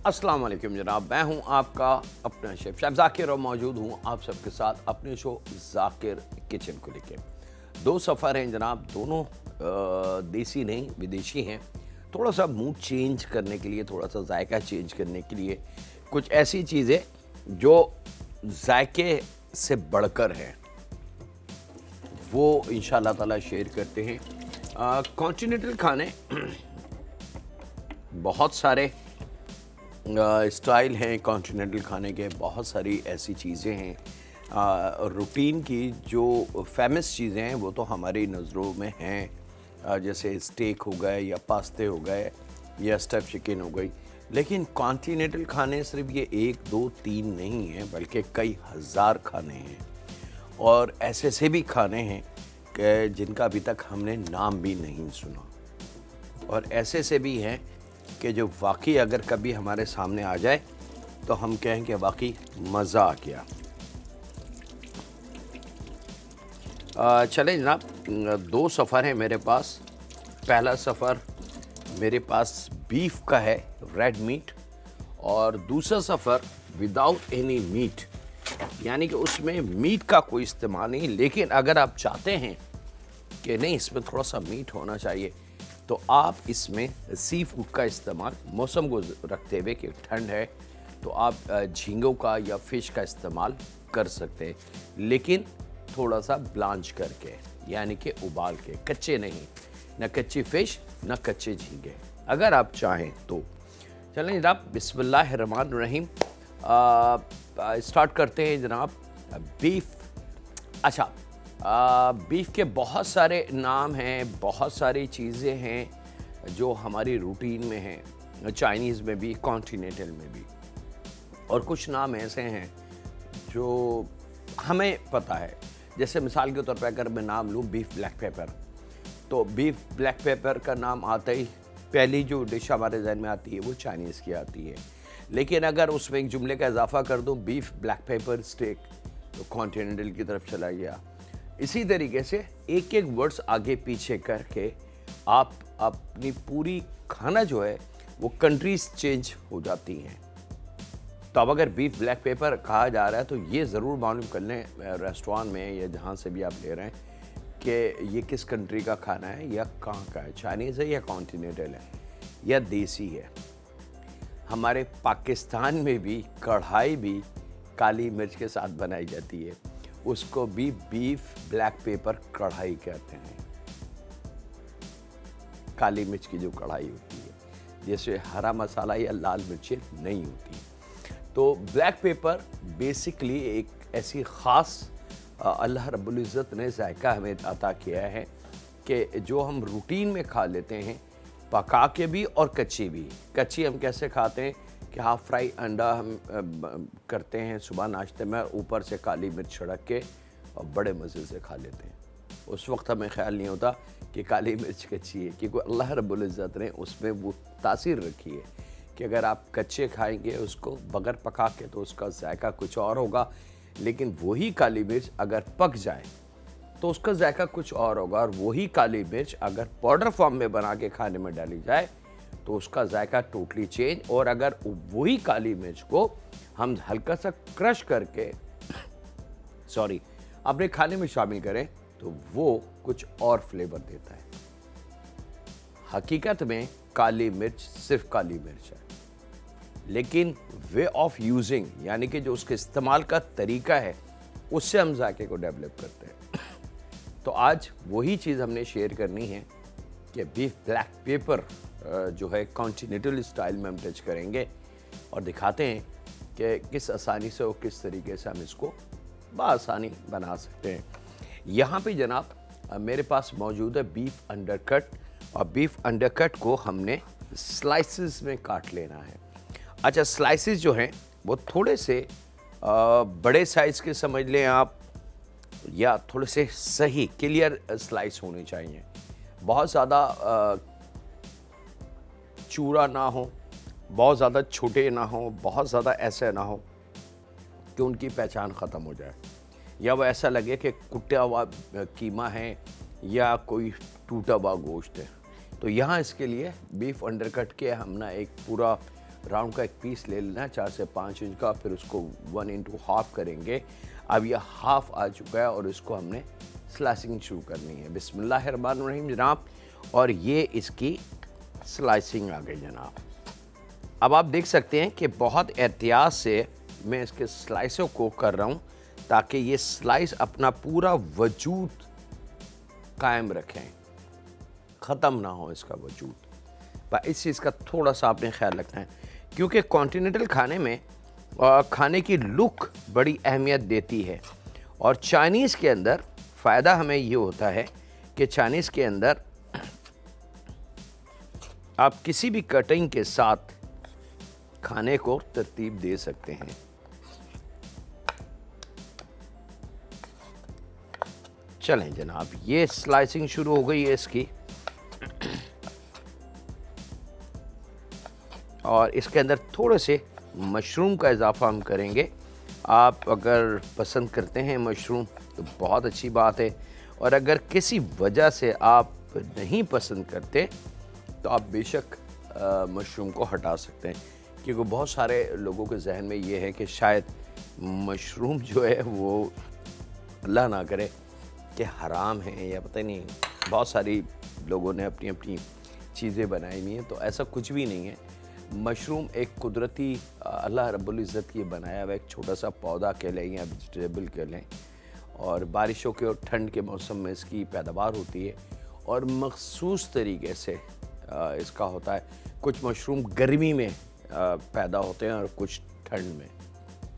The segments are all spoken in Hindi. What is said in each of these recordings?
अस्सलाम वालेकुम जनाब, मैं हूं आपका अपना शेफ जाकिर और मौजूद हूं आप सबके साथ अपने शो जाकिर किचन को लेके। दो सफ़र हैं जनाब, दोनों देसी नहीं विदेशी हैं। थोड़ा सा मूड चेंज करने के लिए, थोड़ा सा जायका चेंज करने के लिए कुछ ऐसी चीज़ें जो जायके से बढ़कर हैं वो इंशाल्लाह ताला शेयर करते हैं। कॉन्टिनेंटल खाने बहुत सारे स्टाइल हैं कॉन्टिनेंटल खाने के, बहुत सारी ऐसी चीज़ें हैं रूटीन की जो फेमस चीज़ें हैं वो तो हमारी नज़रों में हैं, जैसे स्टेक हो गए या पास्ते हो गए या स्टफ चिकन हो गई। लेकिन कॉन्टिनेंटल खाने सिर्फ ये 1, 2, 3 नहीं हैं बल्कि कई हज़ार खाने हैं और ऐसे से भी खाने हैं कि जिनका अभी तक हमने नाम भी नहीं सुना और ऐसे से भी हैं कि जो वाकई अगर कभी हमारे सामने आ जाए तो हम कहें कि वाकई मज़ा आ गया। चलें जनाब, 2 सफ़र हैं मेरे पास। पहला सफ़र मेरे पास बीफ का है, रेड मीट, और दूसरा सफ़र विदाउट एनी मीट, यानी कि उसमें मीट का कोई इस्तेमाल नहीं। लेकिन अगर आप चाहते हैं कि नहीं इसमें थोड़ा सा मीट होना चाहिए तो आप इसमें सी फूड का इस्तेमाल, मौसम को रखते हुए कि ठंड है तो आप झींगों का या फ़िश का इस्तेमाल कर सकते हैं, लेकिन थोड़ा सा ब्लांच करके, यानी कि उबाल के, कच्चे नहीं, न कच्ची फ़िश न कच्चे झींगे अगर आप चाहें तो। चलें जनाब, बिस्मिल्लाहिर्रहमानिर्रहीम स्टार्ट करते हैं जनाब। बीफ, अच्छा बीफ के बहुत सारे नाम हैं, बहुत सारी चीज़ें हैं जो हमारी रूटीन में हैं, चाइनीज़ में भी, कॉन्टिनेंटल में भी, और कुछ नाम ऐसे हैं जो हमें पता है। जैसे मिसाल के तौर पर अगर मैं नाम लूँ बीफ ब्लैक पेपर, तो बीफ ब्लैक पेपर का नाम आते ही पहली जो डिश हमारे जहन में आती है वो चाइनीज़ की आती है। लेकिन अगर उसमें एक जुमले का इजाफा कर दूँ बीफ ब्लैक पेपर स्टेक, तो कॉन्टिनेंटल की तरफ चला गया। इसी तरीके से एक एक वर्ड्स आगे पीछे करके आप अपनी पूरी खाना जो है वो कंट्रीज चेंज हो जाती हैं। तो अब अगर बीफ ब्लैक पेपर कहा जा रहा है तो ये ज़रूर मालूम कर लें रेस्टोरेंट में या जहाँ से भी आप ले रहे हैं कि ये किस कंट्री का खाना है या कहाँ का है, चाइनीज़ है या कॉन्टिनेंटल है या देसी है। हमारे पाकिस्तान में भी कढ़ाई भी काली मिर्च के साथ बनाई जाती है, उसको भी बीफ ब्लैक पेपर कढ़ाई कहते हैं। काली मिर्च की जो कढ़ाई होती है, जैसे हरा मसाला या लाल मिर्चें नहीं होती। तो ब्लैक पेपर बेसिकली एक ऐसी ख़ास अल्लाह रब्बुल इज़्ज़त ने जायका हमें अता किया है कि जो हम रूटीन में खा लेते हैं, पका के भी और कच्ची भी। कच्ची हम कैसे खाते हैं कि हाफ़ फ्राई अंडा हम करते हैं सुबह नाश्ते में, ऊपर से काली मिर्च छिड़क के और बड़े मज़े से खा लेते हैं। उस वक्त हमें ख्याल नहीं होता कि काली मिर्च कच्ची है, क्योंकि अल्लाह रब्बुल इज़्ज़त ने उसमें वो तासीर रखी है कि अगर आप कच्चे खाएंगे उसको बगैर पका के तो उसका जायका कुछ और होगा, लेकिन वही काली मिर्च अगर पक जाए तो उसका जायका कुछ और होगा, और वही काली मिर्च अगर पाउडर फॉर्म में बना के खाने में डाली जाए तो उसका जायका टोटली चेंज। और अगर वही काली मिर्च को हम हल्का सा क्रश करके अपने खाने में शामिल करें तो वो कुछ और फ्लेवर देता है। हकीकत में काली मिर्च सिर्फ काली मिर्च है, लेकिन वे ऑफ यूजिंग, यानी कि जो उसके इस्तेमाल का तरीका है, उससे हम जायके को डेवलप करते हैं। तो आज वही चीज़ हमने शेयर करनी है कि बीफ ब्लैक पेपर जो है कॉन्टिनेंटल स्टाइल में हम टच करेंगे और दिखाते हैं कि किस आसानी से और किस तरीके से हम इसको बआसानी बना सकते हैं। यहाँ पे जनाब मेरे पास मौजूद है बीफ अंडरकट, और बीफ अंडरकट को हमने स्लाइसेस में काट लेना है। अच्छा, स्लाइसेस जो हैं वो थोड़े से बड़े साइज़ के समझ लें आप, या थोड़े से सही क्लियर स्लाइस होने चाहिए। बहुत ज़्यादा चूड़ा ना हो, बहुत ज़्यादा छोटे ना हो, बहुत ज़्यादा ऐसे ना हो कि उनकी पहचान ख़त्म हो जाए, या वो ऐसा लगे कि कुटा हुआ कीमा है या कोई टूटा हुआ गोश्त है। तो यहाँ इसके लिए बीफ अंडरकट के हम ना एक पूरा राउंड का एक पीस ले लेना है 4 से 5 इंच का, फिर उसको 1 इंटू हाफ करेंगे। अब यह हाफ आ चुका है और इसको हमने स्लाइसिंग शुरू करनी है। बिस्मिल्लाहिर्रहमानिर्रहीम जनाब, और ये इसकी स्लाइसिंग आ गई जनाब। अब आप देख सकते हैं कि बहुत एहतियात से मैं इसके स्लाइसों को कर रहा हूँ ताकि ये स्लाइस अपना पूरा वजूद कायम रखें, ख़त्म ना हो इसका वजूद। पर इस चीज़ का थोड़ा सा आपने ख्याल रखना है, क्योंकि कॉन्टिनेंटल खाने में खाने की लुक बड़ी अहमियत देती है। और चाइनीज़ के अंदर फ़ायदा हमें ये होता है कि चाइनीज़ के अंदर आप किसी भी कटिंग के साथ खाने को तरतीब दे सकते हैं। चलें जनाब, ये स्लाइसिंग शुरू हो गई है इसकी, और इसके अंदर थोड़े से मशरूम का इजाफा हम करेंगे। आप अगर पसंद करते हैं मशरूम तो बहुत अच्छी बात है, और अगर किसी वजह से आप नहीं पसंद करते तो आप बेशक मशरूम को हटा सकते हैं, क्योंकि बहुत सारे लोगों के जहन में ये है कि शायद मशरूम जो है वो अल्लाह ना करे कि हराम है, या पता नहीं, बहुत सारी लोगों ने अपनी अपनी चीज़ें बनाई हुई हैं। तो ऐसा कुछ भी नहीं है। मशरूम एक कुदरती अल्लाह रब्बुल इज़्ज़त की बनाया हुआ एक छोटा सा पौधा कह लें या वेजिटेबल कह लें, और बारिशों के और ठंड के मौसम में इसकी पैदावार होती है और मखसूस तरीके से इसका होता है। कुछ मशरूम गर्मी में पैदा होते हैं और कुछ ठंड में।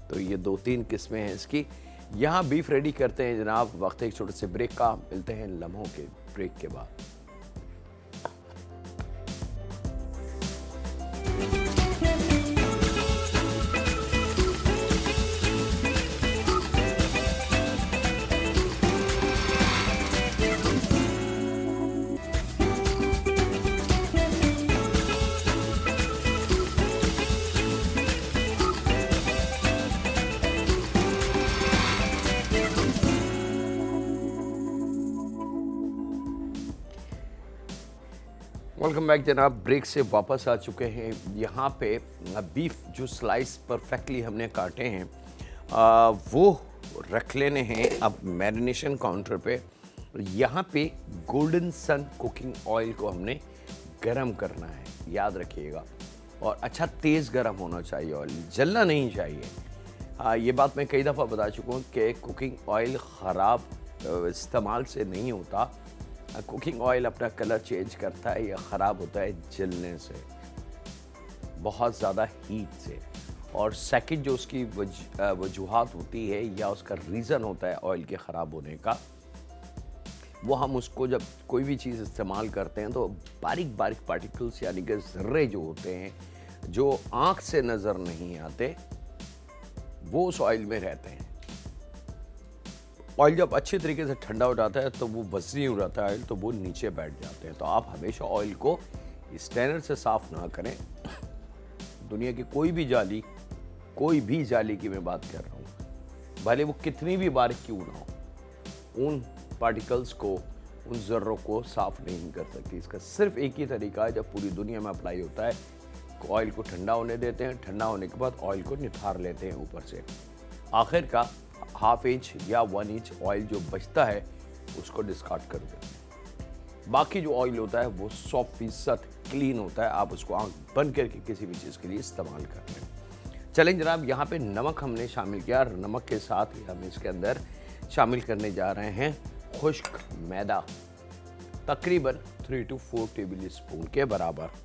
तो ये 2-3 किस्में हैं इसकी। यहाँ बीफ रेडी करते हैं जनाब। वक्त एक छोटे से ब्रेक का, मिलते हैं लम्हों के ब्रेक के बाद। वेलकम बैक जनाब। ब्रेक से वापस आ चुके हैं। यहाँ पे बीफ जो स्लाइस परफेक्टली हमने काटे हैं वो रख लेने हैं अब मैरिनेशन काउंटर पे। यहाँ पे गोल्डन सन कुकिंग ऑयल को हमने गरम करना है, याद रखिएगा, और अच्छा तेज़ गरम होना चाहिए, ऑयल जलना नहीं चाहिए। ये बात मैं कई दफ़ा बता चुका हूँ कि कुकिंग ऑयल ख़राब इस्तेमाल से नहीं होता। कुकिंग ऑयल अपना कलर चेंज करता है या ख़राब होता है जलने से, बहुत ज़्यादा हीट से। और सेकंड जो उसकी वजूहात होती है या उसका रीज़न होता है ऑयल के ख़राब होने का, वो हम उसको जब कोई भी चीज़ इस्तेमाल करते हैं तो बारीक बारीक पार्टिकल्स यानी कि ज़र्रे जो होते हैं जो आँख से नज़र नहीं आते वो उस ऑयल में रहते हैं। ऑयल जब अच्छे तरीके से ठंडा हो जाता है तो वो वज़नी हो जाता है ऑयल, तो वो नीचे बैठ जाते हैं। तो आप हमेशा ऑयल को स्टैनर से साफ़ ना करें। दुनिया की कोई भी जाली की मैं बात कर रहा हूँ, भले वो कितनी भी बारीक क्यों ना हो, उन पार्टिकल्स को, उन ज़र्रों को साफ़ नहीं कर सकती। इसका सिर्फ एक ही तरीका है, जब पूरी दुनिया में अप्लाई होता है, ऑयल को ठंडा होने देते हैं, ठंडा होने के बाद ऑयल को निथार लेते हैं ऊपर से। आखिर का ½ इंच या 1 इंच ऑयल जो बचता है उसको डिस्कार्ड कर देते हैं। बाकी जो ऑयल होता है वो 100% क्लीन होता है, आप उसको आंख बंद करके किसी भी चीज़ के लिए इस्तेमाल कर लें। चलें जनाब, यहाँ पे नमक हमने शामिल किया। नमक के साथ ही हम इसके अंदर शामिल करने जा रहे हैं खुश्क मैदा, तकरीबन 3 to 4 टेबल स्पून के बराबर।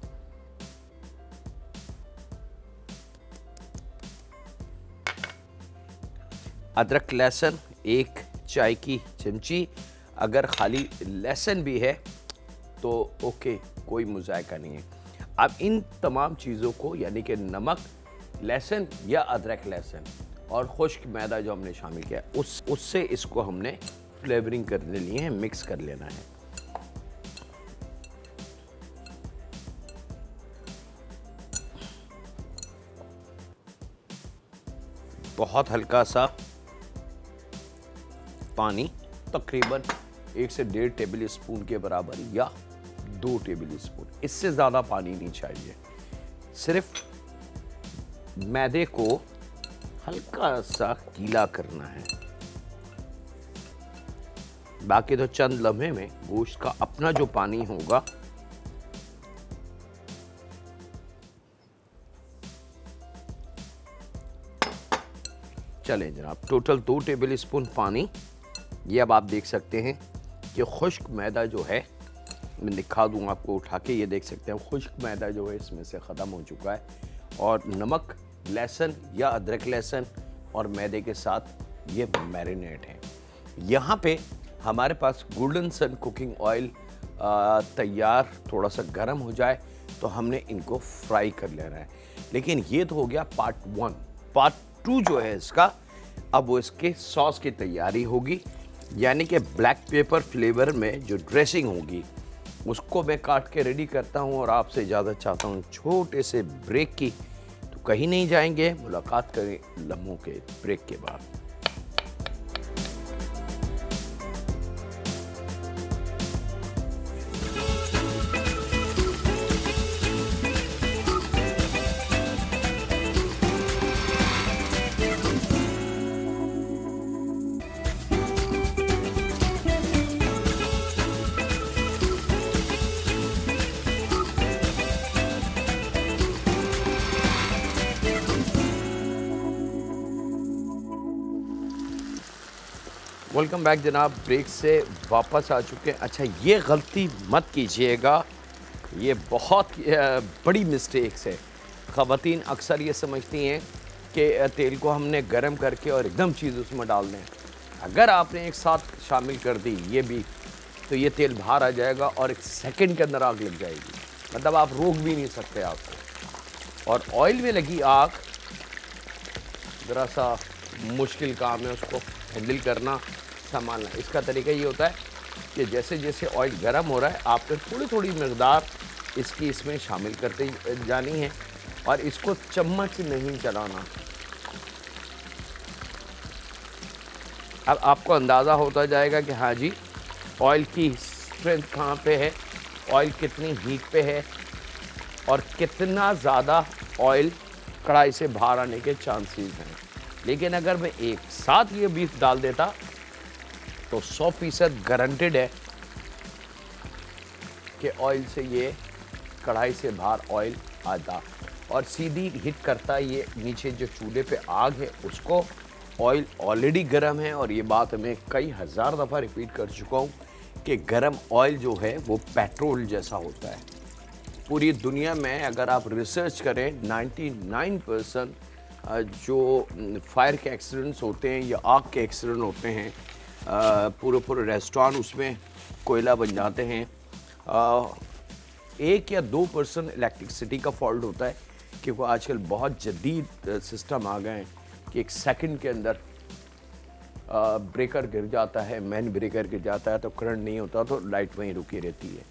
अदरक लहसुन 1 चाय की चमची, अगर खाली लहसुन भी है तो ओके, कोई मुज़ायका नहीं है। अब इन तमाम चीज़ों को यानी कि नमक, लहसुन या अदरक लहसुन और खुश्क मैदा जो हमने शामिल किया उससे इसको हमने फ्लेवरिंग करने लिए हैं, मिक्स कर लेना है। बहुत हल्का सा पानी, तकरीबन 1 से 1.5 टेबल स्पून के बराबर या 2 टेबल स्पून, इससे ज़्यादा पानी नहीं चाहिए। सिर्फ मैदे को हल्का सा गीला करना है। बाकी तो चंद लम्हे में गोश्त का अपना जो पानी होगा चलें जनाब। टोटल 2 टेबल स्पून पानी। ये अब आप देख सकते हैं कि खुश्क मैदा जो है, मैं दिखा दूंगा आपको उठा के, ये देख सकते हैं खुश्क मैदा जो है इसमें से ख़त्म हो चुका है। और नमक, लहसुन या अदरक लहसुन और मैदे के साथ ये मैरिनेट है। यहाँ पे हमारे पास गोल्डन सन कुकिंग ऑयल तैयार, थोड़ा सा गर्म हो जाए तो हमने इनको फ्राई कर लेना है। लेकिन ये तो हो गया पार्ट 1। पार्ट 2 जो है इसका, अब वो इसके सॉस की तैयारी होगी, यानी कि ब्लैक पेपर फ्लेवर में जो ड्रेसिंग होगी उसको मैं काट के रेडी करता हूँ। और आपसे इजाज़त चाहता हूँ छोटे से ब्रेक की। तो कहीं नहीं जाएंगे, मुलाकात करें लम्हों के ब्रेक के बाद। वेलकम बैक जनाब। ब्रेक से वापस आ चुके हैं। अच्छा, ये गलती मत कीजिएगा, ये बहुत बड़ी मिस्टेक्स है। ख़वातीन अक्सर ये समझती हैं कि तेल को हमने गर्म करके और एकदम चीज़ उसमें डाल दें। अगर आपने एक साथ शामिल कर दी ये भी, तो ये तेल बाहर आ जाएगा और 1 सेकंड के अंदर आग लग जाएगी। मतलब आप रोक भी नहीं सकते आग को। और ऑयल में लगी आग ज़रा सा मुश्किल काम है, उसको हैंडल करना, संभालना। इसका तरीका ये होता है कि जैसे जैसे ऑयल गर्म हो रहा है, आपने थोड़ी थोड़ी मकदार इसकी इसमें शामिल करते जानी है और इसको चम्मच नहीं चलाना। अब आपको अंदाज़ा होता जाएगा कि हाँ जी, ऑयल की स्ट्रेंथ कहाँ पे है, ऑयल कितनी हीट पे है और कितना ज़्यादा ऑयल कढ़ाई से बाहर आने के चांसेस हैं। लेकिन अगर मैं एक साथ ये बीफ डाल देता तो 100% गारंटेड है कि ऑयल से ये कढ़ाई से बाहर ऑयल आता और सीधी हिट करता है ये नीचे जो चूल्हे पे आग है उसको। ऑयल ऑलरेडी गर्म है और ये बात मैं कई हज़ार दफ़ा रिपीट कर चुका हूँ कि गर्म ऑयल जो है वो पेट्रोल जैसा होता है। पूरी दुनिया में अगर आप रिसर्च करें, 99% जो फायर के एक्सीडेंट्स होते हैं या आग के एक्सीडेंट होते हैं, पूरे पूरे रेस्टोरेंट उसमें कोयला बन जाते हैं। 1 या 2% इलेक्ट्रिसिटी का फॉल्ट होता है, क्योंकि आजकल बहुत जदीद सिस्टम आ गए हैं कि 1 सेकंड के अंदर ब्रेकर गिर जाता है, मेन ब्रेकर गिर जाता है तो करंट नहीं होता, तो लाइट वहीं रुकी रहती है,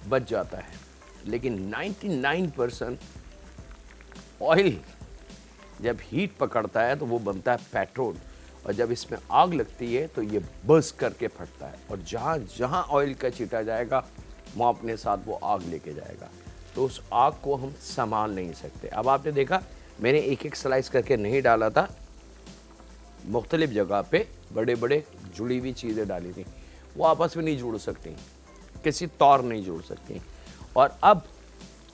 बच जाता है। लेकिन 99% ऑयल जब हीट पकड़ता है तो वो बनता है पेट्रोल, और जब इसमें आग लगती है तो ये बर्स्ट करके फटता है और जहाँ जहाँ ऑयल का छींटा जाएगा वहाँ अपने साथ वो आग लेके जाएगा। तो उस आग को हम संभाल नहीं सकते। अब आपने देखा मैंने एक एक स्लाइस करके नहीं डाला था, मुख्तलिफ जगह पे बड़े बड़े जुड़ी हुई चीज़ें डाली थी, वो आपस में नहीं जुड़ सकती, किसी तौर नहीं जुड़ सकती। और अब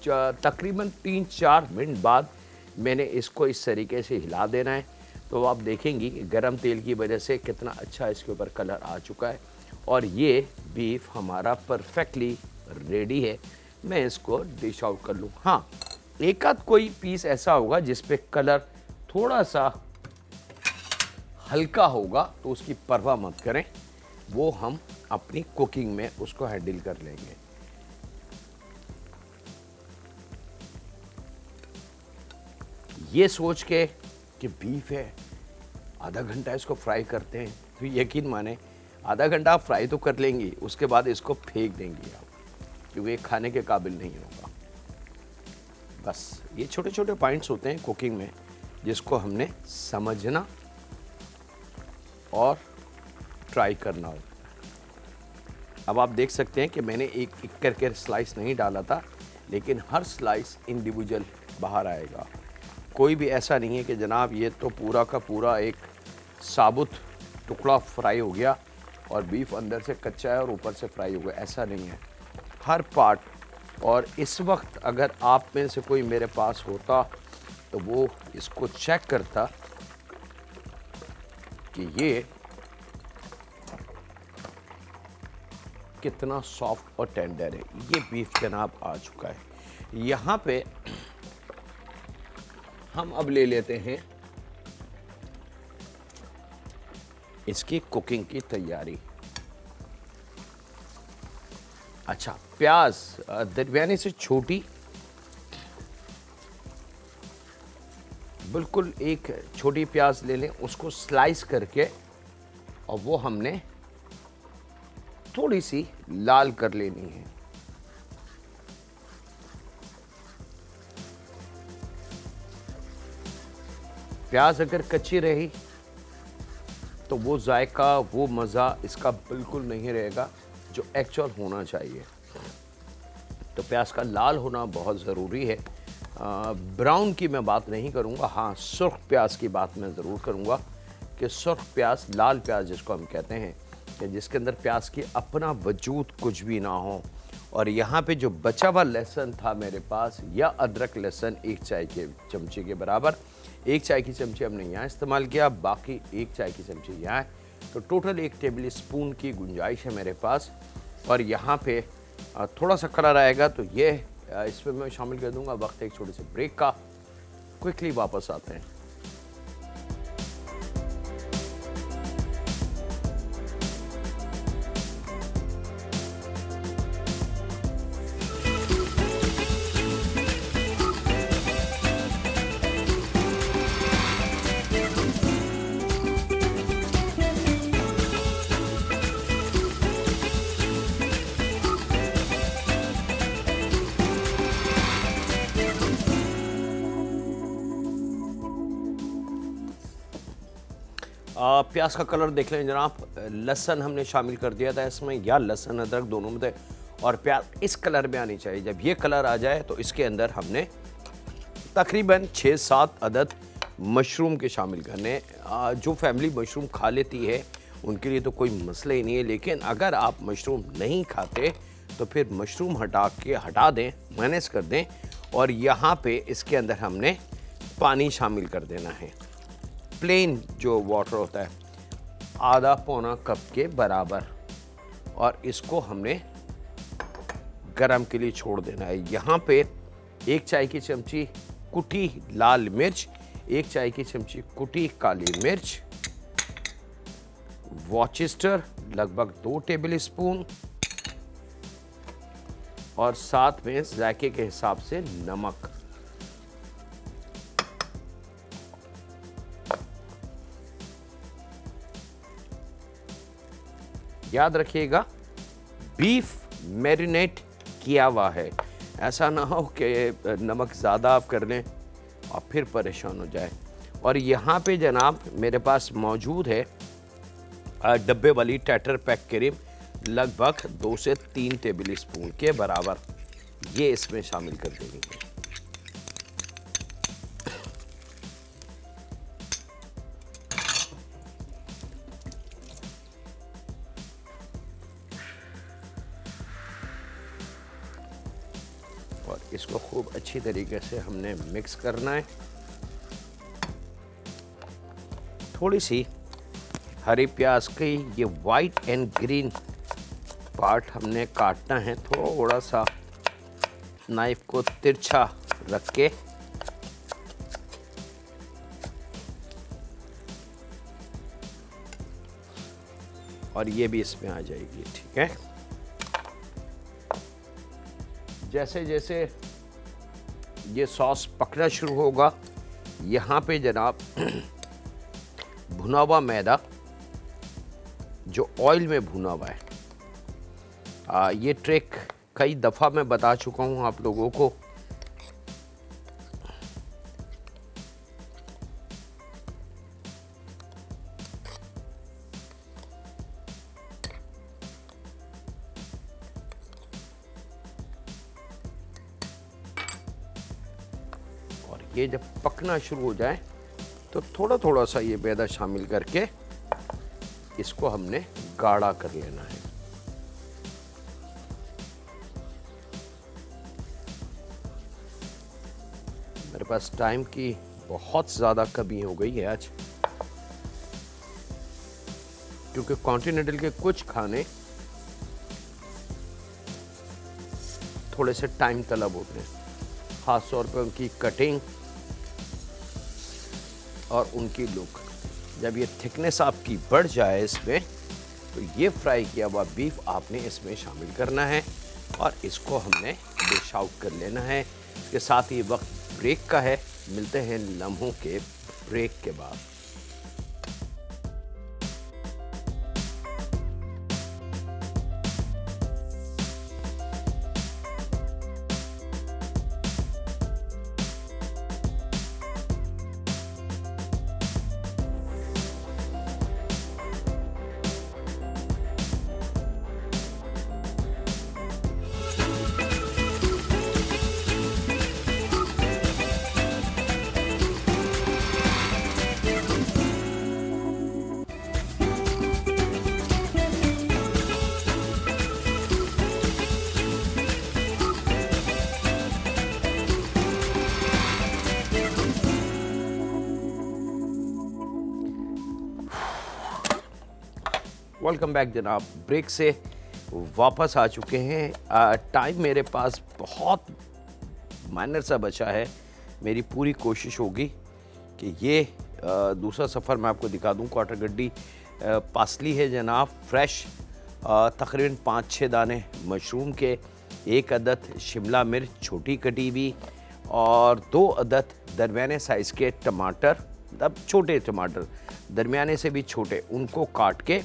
तकरीबन 3-4 मिनट बाद मैंने इसको इस तरीके से हिला देना है, तो आप देखेंगी गरम तेल की वजह से कितना अच्छा इसके ऊपर कलर आ चुका है और ये बीफ हमारा परफेक्टली रेडी है। मैं इसको डिश आउट कर लूँ। हाँ, एक आध कोई पीस ऐसा होगा जिस पे कलर थोड़ा सा हल्का होगा, तो उसकी परवाह मत करें, वो हम अपनी कुकिंग में उसको हैंडल कर लेंगे। ये सोच के कि बीफ है, आधा घंटा इसको फ्राई करते हैं, तो यकीन माने आधा घंटा आप फ्राई तो कर लेंगी, उसके बाद इसको फेंक देंगी आप, क्योंकि ये खाने के काबिल नहीं होगा। बस ये छोटे छोटे पॉइंट्स होते हैं कुकिंग में जिसको हमने समझना और ट्राई करना होता है। अब आप देख सकते हैं कि मैंने एक एक करके स्लाइस नहीं डाला था, लेकिन हर स्लाइस इंडिविजुअल बाहर आएगा। कोई भी ऐसा नहीं है कि जनाब ये तो पूरा का पूरा एक साबुत टुकड़ा फ्राई हो गया और बीफ अंदर से कच्चा है और ऊपर से फ्राई हो गया, ऐसा नहीं है। हर पार्ट। और इस वक्त अगर आप में से कोई मेरे पास होता तो वो इसको चेक करता कि ये कितना सॉफ्ट और टेंडर है। ये बीफ जनाब आ चुका है। यहाँ पे हम अब ले लेते हैं इसकी कुकिंग की तैयारी। अच्छा, प्याज दरमियाने से छोटी, बिल्कुल एक छोटी प्याज ले लें, उसको स्लाइस करके और वो हमने थोड़ी सी लाल कर लेनी है। प्याज अगर कच्ची रही तो वो जायका, वो मज़ा इसका बिल्कुल नहीं रहेगा जो एक्चुअल होना चाहिए। तो प्याज का लाल होना बहुत ज़रूरी है। ब्राउन की मैं बात नहीं करूँगा, हाँ सुर्ख प्याज की बात मैं ज़रूर करूँगा कि सुर्ख प्याज, लाल प्याज जिसको हम कहते हैं, कि जिसके अंदर प्याज की अपना वजूद कुछ भी ना हो। और यहाँ पे जो बचा हुआ लहसुन था मेरे पास, या अदरक लहसुन 1 चाय के चमचे के बराबर, 1 चाय की चमची हमने यहाँ इस्तेमाल किया, बाकी 1 चाय की चमची यहाँ है। तो टोटल 1 टेबल स्पून की गुंजाइश है मेरे पास। और यहाँ पे थोड़ा सा कलर आएगा तो ये इसमें मैं शामिल कर दूंगा। वक्त एक छोटे से ब्रेक का, क्विकली वापस आते हैं। प्याज का कलर देख लें जनाब। लहसुन हमने शामिल कर दिया था इसमें, या लहसुन अदरक दोनों में थे, और प्याज इस कलर में आनी चाहिए। जब ये कलर आ जाए तो इसके अंदर हमने तकरीबन 6-7 अदद मशरूम के शामिल करने। जो फैमिली मशरूम खा लेती है उनके लिए तो कोई मसला ही नहीं है, लेकिन अगर आप मशरूम नहीं खाते तो फिर मशरूम हटा दें, माइनस कर दें। और यहाँ पे इसके अंदर हमने पानी शामिल कर देना है, प्लेन जो वाटर होता है, आधा पौना कप के बराबर, और इसको हमने गरम के लिए छोड़ देना है। यहाँ पे 1 चाय की चमची कुटी लाल मिर्च, 1 चाय की चमची कुटी काली मिर्च, वॉचेस्टर लगभग 2 टेबल स्पून, और साथ में जायके के हिसाब से नमक। याद रखिएगा बीफ मैरिनेट किया हुआ है, ऐसा ना हो कि नमक ज़्यादा आप कर लें और फिर परेशान हो जाए। और यहाँ पे जनाब मेरे पास मौजूद है डब्बे वाली टैटर पैक क्रीम, लगभग 2 से 3 टेबल स्पून के बराबर, ये इसमें शामिल कर देनी है। और इसको खूब अच्छी तरीके से हमने मिक्स करना है। थोड़ी सी हरी प्याज की ये वाइट एंड ग्रीन पार्ट हमने काटना है, थोड़ा सा नाइफ को तिरछा रख के। और ये भी इसमें आ जाएगी, ठीक है। जैसे जैसे ये सॉस पकना शुरू होगा, यहाँ पे जनाब भुना हुआ मैदा जो ऑयल में भुना हुआ है, ये ट्रिक कई दफ़ा मैं बता चुका हूँ आप लोगों को। ये जब पकना शुरू हो जाए तो थोड़ा थोड़ा सा ये मैदा शामिल करके इसको हमने गाढ़ा कर लेना है। मेरे पास टाइम की बहुत ज़्यादा कमी हो गई है आज, क्योंकि कॉन्टिनेंटल के कुछ खाने थोड़े से टाइम तलब होते हैं, ख़ास तौर पे उनकी कटिंग और उनकी लुक। जब ये थिकनेस आपकी बढ़ जाए इसमें, तो ये फ्राई किया हुआ बीफ आपने इसमें शामिल करना है और इसको हमने डिश आउट कर लेना है। इसके साथ ही वक्त ब्रेक का है, मिलते हैं लम्हों के ब्रेक के बाद। वेलकम बैक जनाब, ब्रेक से वापस आ चुके हैं। टाइम मेरे पास बहुत माइनर सा बचा है। मेरी पूरी कोशिश होगी कि ये दूसरा सफ़र मैं आपको दिखा दूं। क्वार्टर गड्डी पासली है जनाब, फ्रेश, तकरीबन 5-6 दाने मशरूम के, 1 अदद शिमला मिर्च छोटी कटी हुई और 2 अदद दरमियाने साइज़ के टमाटर, अब छोटे टमाटर दरमियाने से भी छोटे, उनको काट के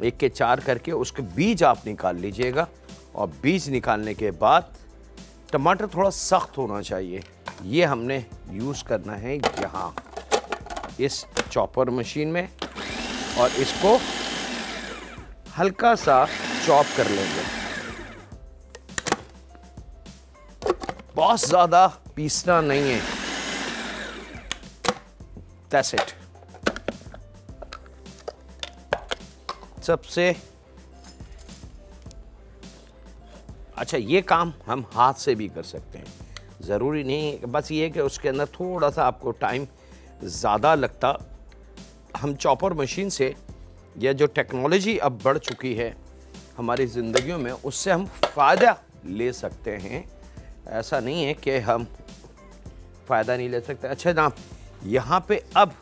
1 के 4 करके उसके बीज आप निकाल लीजिएगा। और बीज निकालने के बाद टमाटर थोड़ा सख्त होना चाहिए, ये हमने यूज़ करना है यहाँ इस चॉपर मशीन में, और इसको हल्का सा चॉप कर लेंगे। बहुत ज़्यादा पीसना नहीं है। That's it। सबसे अच्छा, ये काम हम हाथ से भी कर सकते हैं, ज़रूरी नहीं, बस ये कि उसके अंदर थोड़ा सा आपको टाइम ज़्यादा लगता। हम चॉपर मशीन से, या जो टेक्नोलॉजी अब बढ़ चुकी है हमारी ज़िंदगियों में, उससे हम फ़ायदा ले सकते हैं। ऐसा नहीं है कि हम फ़ायदा नहीं ले सकते। अच्छा जनाब, यहाँ पे अब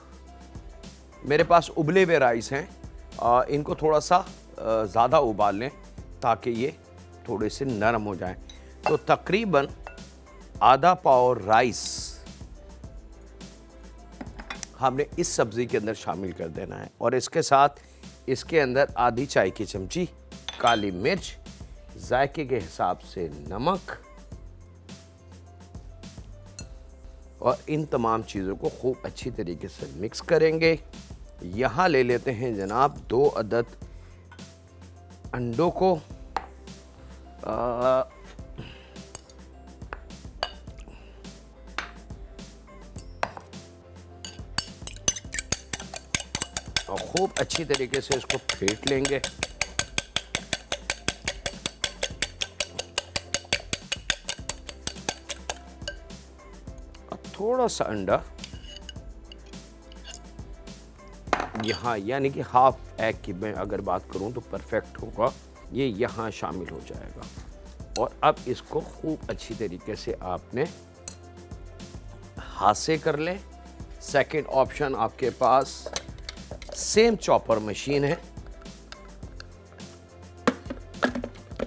मेरे पास उबले हुए राइस हैं, इनको थोड़ा सा ज़्यादा उबाल लें ताकि ये थोड़े से नरम हो जाएं। तो तकरीबन आधा पाव राइस हमने इस सब्ज़ी के अंदर शामिल कर देना है, और इसके साथ इसके अंदर आधी चाय की चमची काली मिर्च, जायके के हिसाब से नमक, और इन तमाम चीज़ों को खूब अच्छी तरीके से मिक्स करेंगे। यहाँ ले लेते हैं जनाब 2 अदद अंडों को, और खूब अच्छी तरीके से इसको फेंट लेंगे। और थोड़ा सा अंडा यहाँ, यानी कि हाफ एग की मैं अगर बात करूँ तो परफेक्ट होगा, ये यहाँ शामिल हो जाएगा। और अब इसको खूब अच्छी तरीके से आपने हाथ से कर लें। सेकंड ऑप्शन आपके पास सेम चॉपर मशीन है,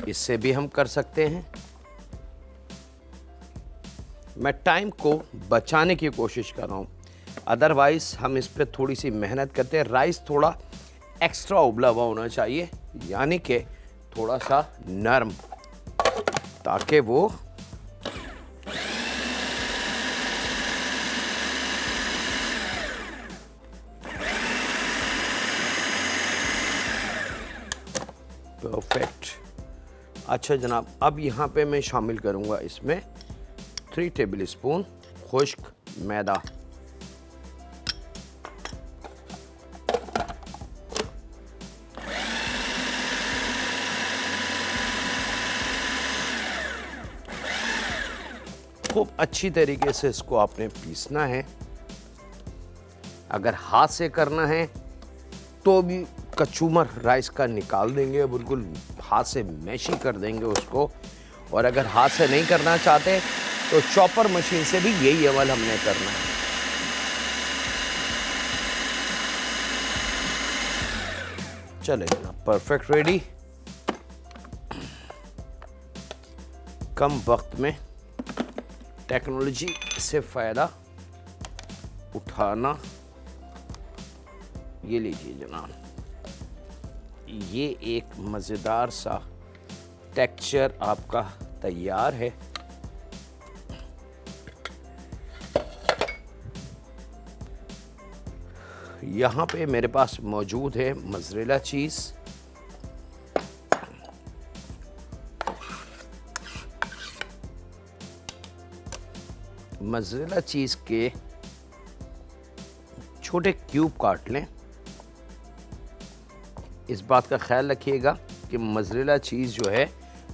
इससे भी हम कर सकते हैं। मैं टाइम को बचाने की कोशिश कर रहा हूँ, अदरवाइज हम इस पर थोड़ी सी मेहनत करते हैं। राइस थोड़ा एक्स्ट्रा उबला हुआ होना चाहिए, यानी कि थोड़ा सा नरम, ताकि वो परफेक्ट। अच्छा जनाब, अब यहाँ पे मैं शामिल करूँगा इसमें 3 टेबल स्पून खुश्क मैदा। खूब अच्छी तरीके से इसको आपने पीसना है। अगर हाथ से करना है तो भी कचूमर राइस का निकाल देंगे, बिल्कुल हाथ से मैशी कर देंगे उसको। और अगर हाथ से नहीं करना चाहते तो चॉपर मशीन से भी यही अमल हमने करना है। चले जनाब, परफेक्ट रेडी। कम वक्त में टेक्नोलॉजी से फ़ायदा उठाना। ये लीजिए जनाब, ये एक मज़ेदार सा टेक्सचर आपका तैयार है। यहाँ पे मेरे पास मौजूद है मोज़रेला चीज़। मोज़रेला चीज़ के छोटे क्यूब काट लें। इस बात का ख्याल रखिएगा कि मोज़रेला चीज़ जो है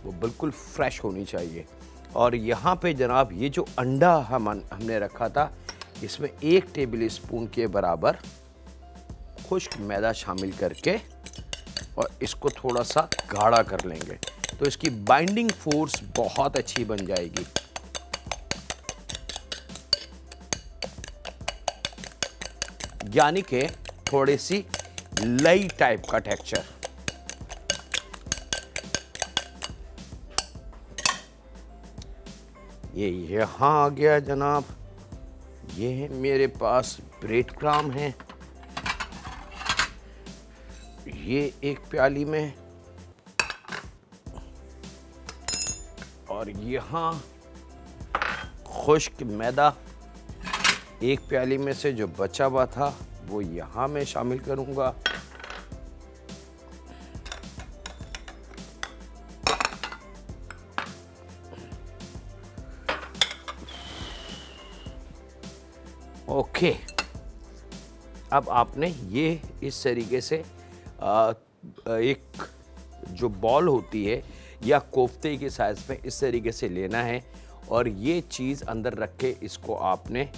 वो बिल्कुल फ्रेश होनी चाहिए। और यहाँ पे जनाब ये जो अंडा हमने रखा था, इसमें 1 टेबल स्पून के बराबर खुश्क मैदा शामिल करके और इसको थोड़ा सा गाढ़ा कर लेंगे, तो इसकी बाइंडिंग फोर्स बहुत अच्छी बन जाएगी। यानी कि थोड़ी सी लई टाइप का टेक्सचर। ये यहाँ आ गया जनाब। ये है मेरे पास ब्रेड क्रम्ब है, ये एक प्याली में, और यहाँ खुश्क मैदा एक प्याली में से जो बचा हुआ था वो यहाँ मैं शामिल करूँगा। ओके, अब आपने ये इस तरीके से एक जो बॉल होती है या कोफ्ते के साइज में इस तरीके से लेना है और ये चीज़ अंदर रख के इसको आपने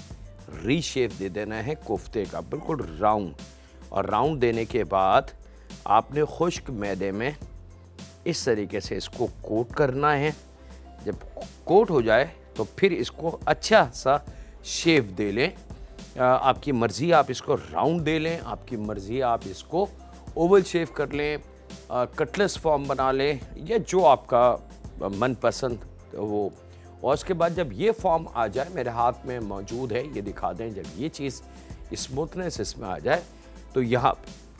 रीशेप दे देना है कोफ्ते का, बिल्कुल राउंड। और राउंड देने के बाद आपने खुश्क मैदे में इस तरीके से इसको कोट करना है। जब कोट हो जाए तो फिर इसको अच्छा सा शेप दे लें। आपकी मर्ज़ी आप इसको राउंड दे लें, आपकी मर्ज़ी आप इसको ओवल शेप कर लें, कटलेस फॉर्म बना लें, या जो आपका मनपसंद वो। और उसके बाद जब ये फॉर्म आ जाए, मेरे हाथ में मौजूद है, ये दिखा दें, जब ये चीज़ स्मूथनेस इसमें आ जाए तो यहाँ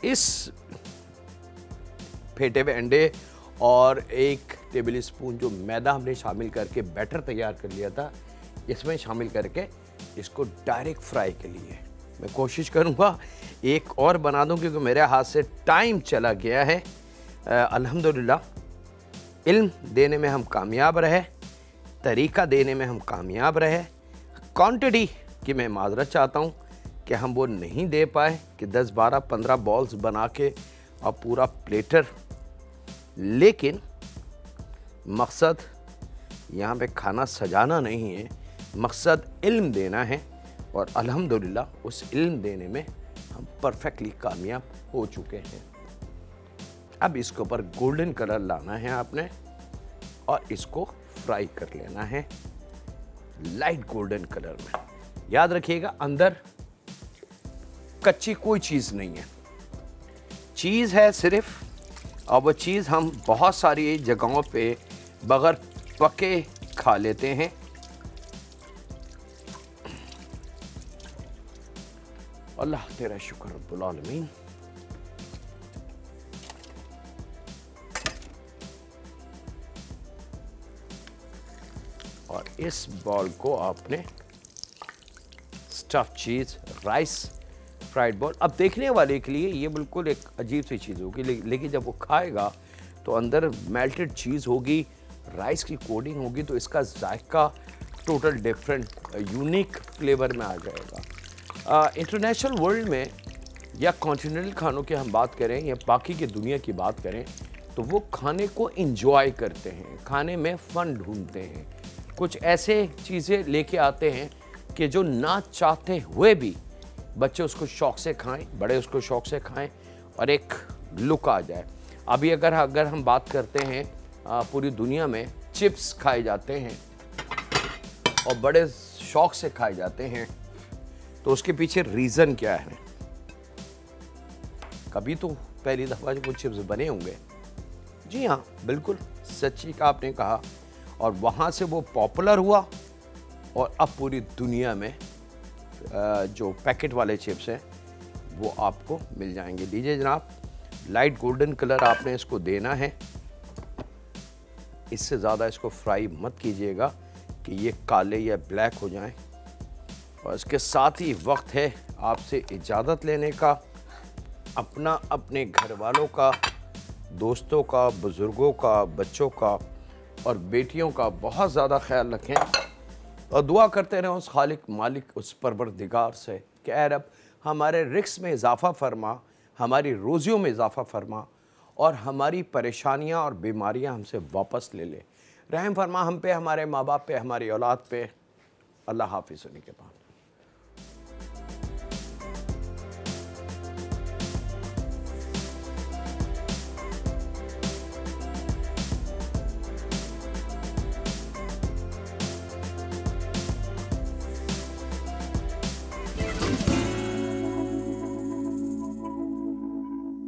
इस फेंटे हुए अंडे और 1 टेबल स्पून जो मैदा हमने शामिल करके बैटर तैयार कर लिया था, इसमें शामिल करके इसको डायरेक्ट फ्राई के लिए मैं कोशिश करूँगा एक और बना दूँ, क्योंकि मेरे हाथ से टाइम चला गया है। अल्हम्दुलिल्लाह इल्म देने में हम कामयाब रहे, तरीका देने में हम कामयाब रहे। क्वांटिटी की मैं माजरत चाहता हूँ कि हम वो नहीं दे पाए कि 10, 12, 15 बॉल्स बना के और पूरा प्लेटर, लेकिन मकसद यहाँ पे खाना सजाना नहीं है, मकसद इल्म देना है। और अल्हम्दुलिल्लाह उस इल्म देने में हम परफेक्टली कामयाब हो चुके हैं। अब इसके ऊपर गोल्डन कलर लाना है आपने और इसको फ्राई कर लेना है लाइट गोल्डन कलर में। याद रखिएगा अंदर कच्ची कोई चीज़ नहीं है, चीज़ है सिर्फ, और वो चीज़ हम बहुत सारी जगहों पे बगैर पके खा लेते हैं। अल्लाह तेरा शुक्र रब्बुल आलमीन। और इस बॉल को आपने स्टफ चीज़ राइस फ्राइड बॉल, अब देखने वाले के लिए ये बिल्कुल एक अजीब सी चीज़ होगी, लेकिन जब वो खाएगा तो अंदर मेल्टेड चीज़ होगी, राइस की कोटिंग होगी, तो इसका जायका टोटल डिफरेंट यूनिक फ्लेवर में आ जाएगा। इंटरनेशनल वर्ल्ड में या कॉन्टिनेंटल खानों की हम बात करें या बाकी की दुनिया की बात करें तो वो खाने को इंजॉय करते हैं, खाने में फ़न ढूंढते हैं, कुछ ऐसे चीज़ें लेके आते हैं कि जो ना चाहते हुए भी बच्चे उसको शौक़ से खाएं, बड़े उसको शौक़ से खाएं और एक लुक आ जाए। अभी अगर हम बात करते हैं पूरी दुनिया में चिप्स खाए जाते हैं और बड़े शौक़ से खाए जाते हैं, तो उसके पीछे रीज़न क्या है? कभी तो पहली दफ़ा जो वो चिप्स बने होंगे। जी हाँ, बिल्कुल सच्ची का आपने कहा, और वहाँ से वो पॉपुलर हुआ और अब पूरी दुनिया में जो पैकेट वाले चिप्स हैं वो आपको मिल जाएंगे। लीजिए जनाब, लाइट गोल्डन कलर आपने इसको देना है, इससे ज़्यादा इसको फ्राई मत कीजिएगा कि ये काले या ब्लैक हो जाएं। और इसके साथ ही वक्त है आपसे इजाज़त लेने का। अपना, अपने घर वालों का, दोस्तों का, बुज़ुर्गों का, बच्चों का और बेटियों का बहुत ज़्यादा ख्याल रखें और दुआ करते रहें उस खालिक मालिक, उस परवरदिगार से कि ऐ रब हमारे रिस्क में इजाफ़ा फरमा, हमारी रोज़ियों में इजाफ़ा फरमा और हमारी परेशानियां और बीमारियां हमसे वापस ले ले। रहम फरमा हम पे, हमारे माँ बाप पे, हमारी औलाद पे। अल्लाह हाफ़िज़। के बाद